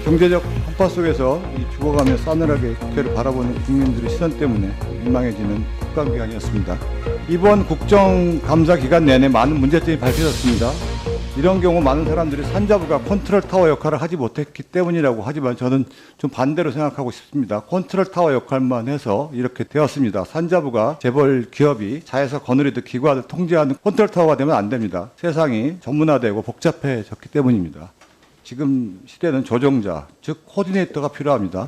경제적 한파 속에서 이 죽어가며 싸늘하게 국회를 바라보는 국민들의 시선 때문에 민망해지는 국감기간이었습니다. 이번 국정감사 기간 내내 많은 문제점이 밝혀졌습니다. 이런 경우 많은 사람들이 산자부가 컨트롤 타워 역할을 하지 못했기 때문이라고 하지만 저는 좀 반대로 생각하고 싶습니다. 컨트롤 타워 역할만 해서 이렇게 되었습니다. 산자부가 재벌 기업이 자에서 거느리듯 기관을 통제하는 컨트롤 타워가 되면 안 됩니다. 세상이 전문화되고 복잡해졌기 때문입니다. 지금 시대는 조종자, 즉 코디네이터가 필요합니다.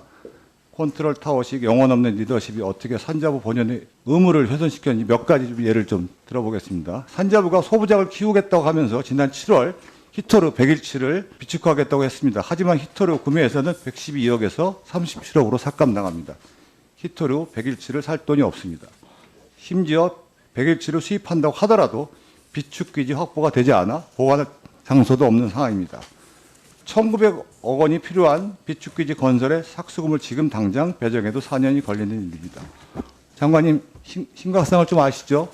컨트롤 타워식 영혼 없는 리더십이 어떻게 산자부 본연의 의무를 훼손시켰는지 몇 가지 예를 좀 들어보겠습니다. 산자부가 소부장을 키우겠다고 하면서 지난 7월 히토르 101치를 비축하겠다고 했습니다. 하지만 히토르 구매에서는 112억에서 37억으로 삭감당합니다. 히토르 101치를 살 돈이 없습니다. 심지어 101치를 수입한다고 하더라도 비축기지 확보가 되지 않아 보관할 장소도 없는 상황입니다. 1,900억 원이 필요한 비축기지 건설에 삭수금을 지금 당장 배정해도 4년이 걸리는 일입니다. 장관님, 심각성을 좀 아시죠?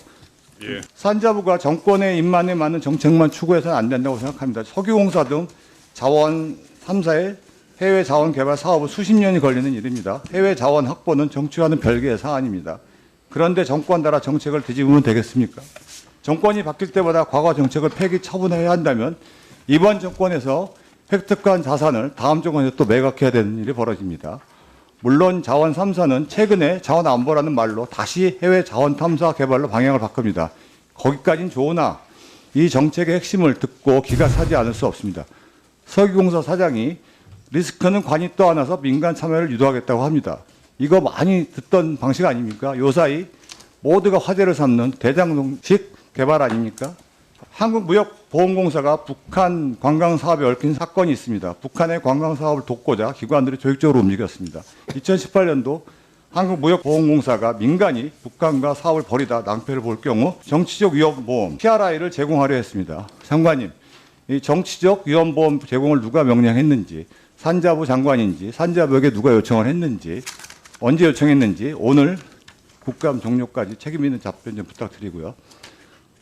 예. 산자부가 정권의 입맛에 맞는 정책만 추구해서는 안 된다고 생각합니다. 석유공사 등 자원 3사의 해외 자원 개발 사업은 수십 년이 걸리는 일입니다. 해외 자원 확보는 정치와는 별개의 사안입니다. 그런데 정권 따라 정책을 뒤집으면 되겠습니까? 정권이 바뀔 때마다 과거 정책을 폐기 처분해야 한다면 이번 정권에서 획득한 자산을 다음 정권에서 또 매각해야 되는 일이 벌어집니다. 물론 자원 3사는 최근에 자원 안보라는 말로 다시 해외 자원 탐사 개발로 방향을 바꿉니다. 거기까지는 좋으나 이 정책의 핵심을 듣고 기가 차지 않을 수 없습니다. 석유공사 사장이 리스크는 관이 떠안아서 민간 참여를 유도하겠다고 합니다. 이거 많이 듣던 방식 아닙니까? 요사이 모두가 화제를 삼는 대장동식 개발 아닙니까? 한국무역보험공사가 북한 관광사업에 얽힌 사건이 있습니다. 북한의 관광사업을 돕고자 기관들이 조직적으로 움직였습니다. 2018년도 한국무역보험공사가 민간이 북한과 사업을 벌이다 낭패를 볼 경우 정치적 위험보험 PRI를 제공하려 했습니다. 장관님, 이 정치적 위험보험 제공을 누가 명령했는지, 산자부 장관인지, 산자부에게 누가 요청을 했는지, 언제 요청했는지 오늘 국감 종료까지 책임 있는 답변 좀 부탁드리고요.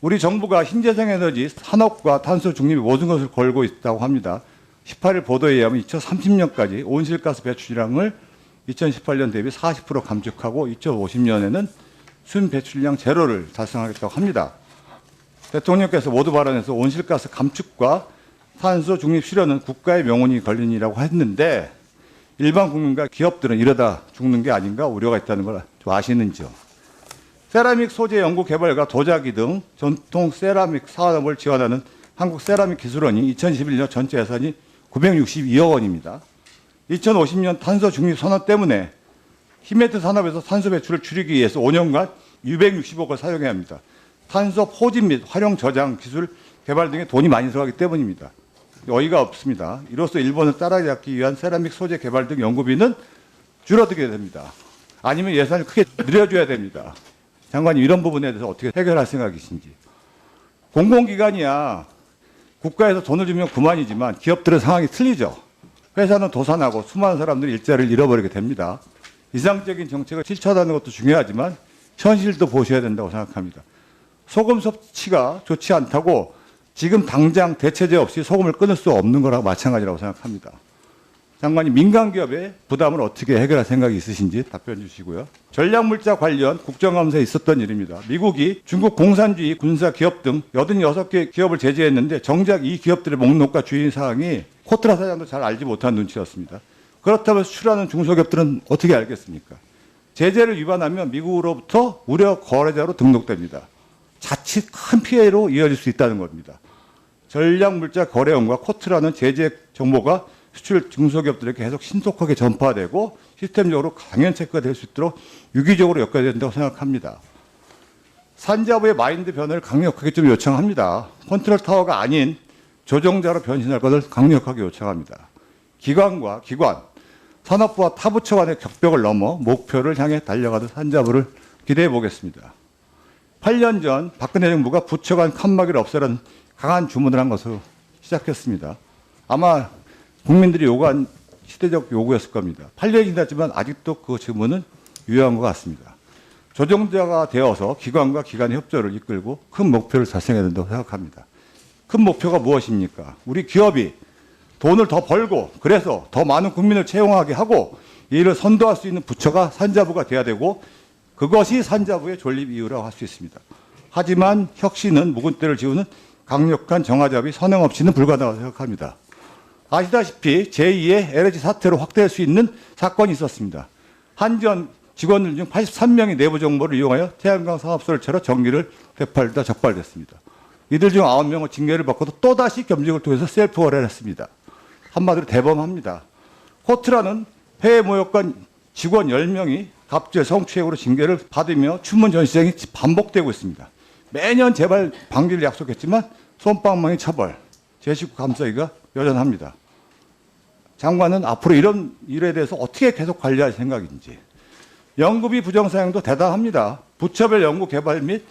우리 정부가 신재생에너지 산업과 탄소 중립의 모든 것을 걸고 있다고 합니다. 18일 보도에 의하면 2030년까지 온실가스 배출량을 2018년 대비 40% 감축하고 2050년에는 순 배출량 제로를 달성하겠다고 합니다. 대통령께서 모두 발언에서 온실가스 감축과 탄소 중립 실현은 국가의 명운이 걸린 일이라고 했는데 일반 국민과 기업들은 이러다 죽는 게 아닌가 우려가 있다는 걸 좀 아시는지요? 세라믹 소재 연구 개발과 도자기 등 전통 세라믹 산업을 지원하는 한국세라믹기술원이 2011년 전체 예산이 962억 원입니다. 2050년 탄소 중립 선언 때문에 히메트 산업에서 탄소 배출을 줄이기 위해서 5년간 260억을 사용해야 합니다. 탄소 포집 및 활용 저장 기술 개발 등에 돈이 많이 들어가기 때문입니다. 어이가 없습니다. 이로써 일본을 따라잡기 위한 세라믹 소재 개발 등 연구비는 줄어들게 됩니다. 아니면 예산을 크게 늘려줘야 됩니다. 장관님, 이런 부분에 대해서 어떻게 해결할 생각이신지. 공공기관이야 국가에서 돈을 주면 그만이지만 기업들의 상황이 틀리죠. 회사는 도산하고 수많은 사람들이 일자리를 잃어버리게 됩니다. 이상적인 정책을 실천하는 것도 중요하지만 현실도 보셔야 된다고 생각합니다. 소금 섭취가 좋지 않다고 지금 당장 대체제 없이 소금을 끊을 수 없는 거랑 마찬가지라고 생각합니다. 장관님, 민간기업의 부담을 어떻게 해결할 생각이 있으신지 답변 주시고요. 전략물자 관련 국정감사에 있었던 일입니다. 미국이 중국 공산주의 군사기업 등 86개 기업을 제재했는데 정작 이 기업들의 목록과 주의사항이 코트라 사장도 잘 알지 못한 눈치였습니다. 그렇다면 수출하는 중소기업들은 어떻게 알겠습니까? 제재를 위반하면 미국으로부터 무료 거래자로 등록됩니다. 자칫 큰 피해로 이어질 수 있다는 겁니다. 전략물자 거래원과 코트라는 제재 정보가 수출 중소기업들에게 계속 신속하게 전파되고 시스템적으로 강연 체크가 될 수 있도록 유기적으로 엮어야 된다고 생각합니다. 산자부의 마인드 변화를 강력하게 좀 요청합니다. 컨트롤 타워가 아닌 조종자로 변신할 것을 강력하게 요청합니다. 기관과 기관, 산업부와 타부처 간의 격벽을 넘어 목표를 향해 달려가는 산자부를 기대해 보겠습니다. 8년 전 박근혜 정부가 부처 간 칸막이를 없애라는 강한 주문을 한 것으로 시작했습니다. 아마 국민들이 요구한 시대적 요구였을 겁니다. 8년이 지났지만 아직도 그 주문은 유효한 것 같습니다. 조종자가 되어서 기관과 기관의 협조를 이끌고 큰 목표를 달성해야 된다고 생각합니다. 큰 목표가 무엇입니까? 우리 기업이 돈을 더 벌고 그래서 더 많은 국민을 채용하게 하고 이를 선도할 수 있는 부처가 산자부가 돼야 되고 그것이 산자부의 존립 이유라고 할 수 있습니다. 하지만 혁신은 묵은 때를 지우는 강력한 정화잡이 선행 없이는 불가능하다고 생각합니다. 아시다시피 제2의 LH 사태로 확대할 수 있는 사건이 있었습니다. 한전 직원들 중 83명이 내부 정보를 이용하여 태양광 산업소를 차려 전기를 되팔다 적발됐습니다. 이들 중 9명은 징계를 받고도 또다시 겸직을 통해서 셀프 거래를 했습니다. 한마디로 대범합니다. 코트라는 해외 모욕관 직원 10명이 갑질 성추행으로 징계를 받으며 추문 전시장이 반복되고 있습니다. 매년 재발 방지를 약속했지만 솜방망이 처벌, 제 식구 감싸기가 여전합니다. 장관은 앞으로 이런 일에 대해서 어떻게 계속 관리할 생각인지. 연구비 부정사용도 대단합니다. 부처별 연구 개발 및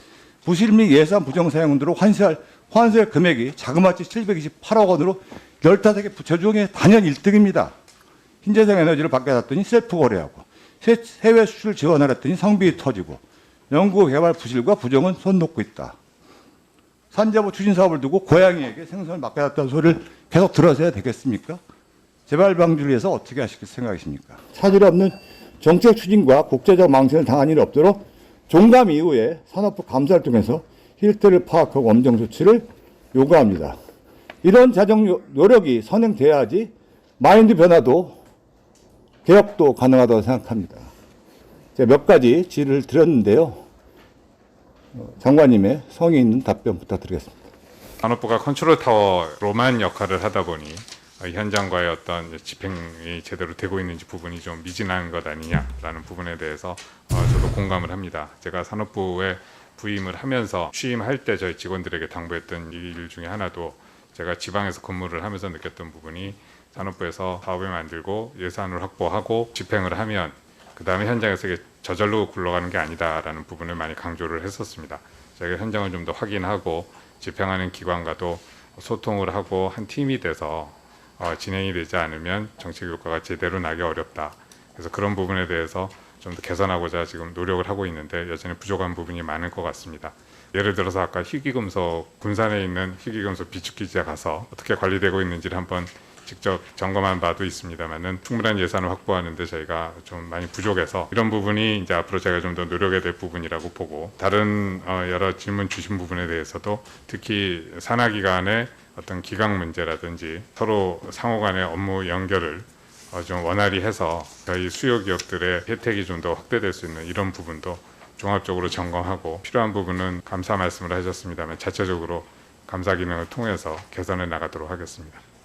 부실 및 예산 부정사용으로 환수할 금액이 자그마치 728억 원으로 15개 부처 중에 단연 1등입니다. 신재생 에너지를 받겨놨더니 셀프 거래하고 해외 수출 지원하랬더니 성비이 터지고 연구 개발 부실과 부정은 손 놓고 있다. 산자부 추진 사업을 두고 고양이에게 생선을 맡겨놨다는 소리를 계속 들어서야 되겠습니까? 재발 방지를 위해서 어떻게 하실 생각이십니까? 차질 없는 정책 추진과 국제적 망신을 당한 일이 없도록 종감 이후에 산업부 감사를 통해서 실태를 파악하고 엄정 조치를 요구합니다. 이런 자정 노력이 선행돼야지 마인드 변화도 개혁도 가능하다고 생각합니다. 제가 몇 가지 질의를 드렸는데요. 장관님의 성의 있는 답변 부탁드리겠습니다. 산업부가 컨트롤 타워로만 역할을 하다 보니 현장과의 어떤 집행이 제대로 되고 있는지 부분이 좀 미진한 것 아니냐라는 부분에 대해서 저도 공감을 합니다. 제가 산업부에 부임을 하면서 취임할 때 저희 직원들에게 당부했던 일 중에 하나도 제가 지방에서 근무를 하면서 느꼈던 부분이 산업부에서 사업을 만들고 예산을 확보하고 집행을 하면 그 다음에 현장에서 이게 저절로 굴러가는 게 아니다라는 부분을 많이 강조를 했었습니다. 저희가 현장을 좀 더 확인하고 집행하는 기관과도 소통을 하고 한 팀이 돼서 진행이 되지 않으면 정책 효과가 제대로 나기 어렵다. 그래서 그런 부분에 대해서 좀 더 개선하고자 지금 노력을 하고 있는데 여전히 부족한 부분이 많은 것 같습니다. 예를 들어서 아까 희귀금속, 군산에 있는 희귀금속 비축기지에 가서 어떻게 관리되고 있는지를 한번 직접 점검한 바도 있습니다만은 충분한 예산을 확보하는데 저희가 좀 많이 부족해서 이런 부분이 이제 앞으로 제가 좀 더 노력해야 될 부분이라고 보고 다른 여러 질문 주신 부분에 대해서도 특히 산하기관의 어떤 기강 문제라든지 서로 상호 간의 업무 연결을 좀 원활히 해서 저희 수요 기업들의 혜택이 좀 더 확대될 수 있는 이런 부분도 종합적으로 점검하고 필요한 부분은 감사 말씀을 하셨습니다만 자체적으로 감사 기능을 통해서 개선해 나가도록 하겠습니다.